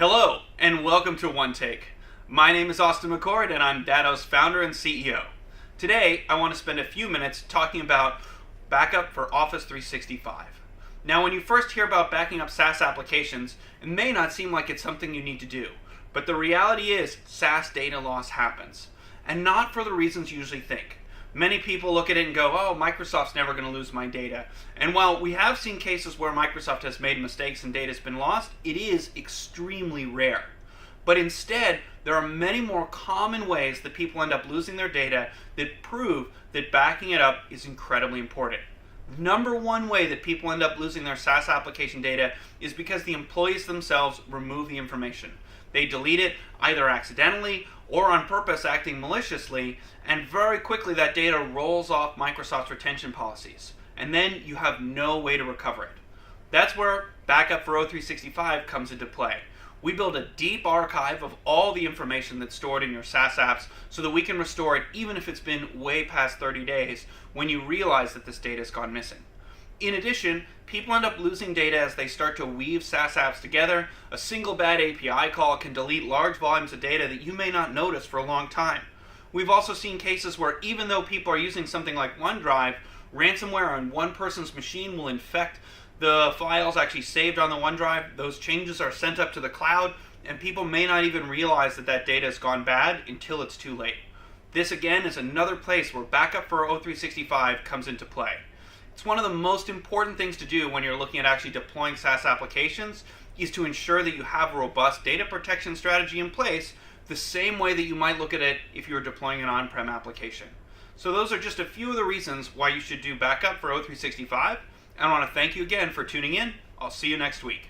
Hello, and welcome to One Take. My name is Austin McChord, and I'm Datto's founder and CEO. Today, I want to spend a few minutes talking about backup for Office 365. Now, when you first hear about backing up SaaS applications, it may not seem like it's something you need to do, but the reality is SaaS data loss happens, and not for the reasons you usually think. Many people look at it and go, oh, Microsoft's never going to lose my data. And while we have seen cases where Microsoft has made mistakes and data's been lost, it is extremely rare. But instead, there are many more common ways that people end up losing their data that prove that backing it up is incredibly important. Number one way that people end up losing their SaaS application data is because the employees themselves remove the information. They delete it either accidentally or on purpose, acting maliciously, and very quickly that data rolls off Microsoft's retention policies, and then you have no way to recover it. That's where backup for O365 comes into play. We build a deep archive of all the information that's stored in your SaaS apps so that we can restore it even if it's been way past 30 days when you realize that this data has gone missing. In addition, people end up losing data as they start to weave SaaS apps together. A single bad API call can delete large volumes of data that you may not notice for a long time. We've also seen cases where even though people are using something like OneDrive, ransomware on one person's machine will infect the files actually saved on the OneDrive. Those changes are sent up to the cloud, and people may not even realize that that data has gone bad until it's too late. This again is another place where backup for O365 comes into play. It's one of the most important things to do when you're looking at actually deploying SaaS applications is to ensure that you have a robust data protection strategy in place the same way that you might look at it if you were deploying an on-prem application. So those are just a few of the reasons why you should do backup for O365. I want to thank you again for tuning in. I'll see you next week.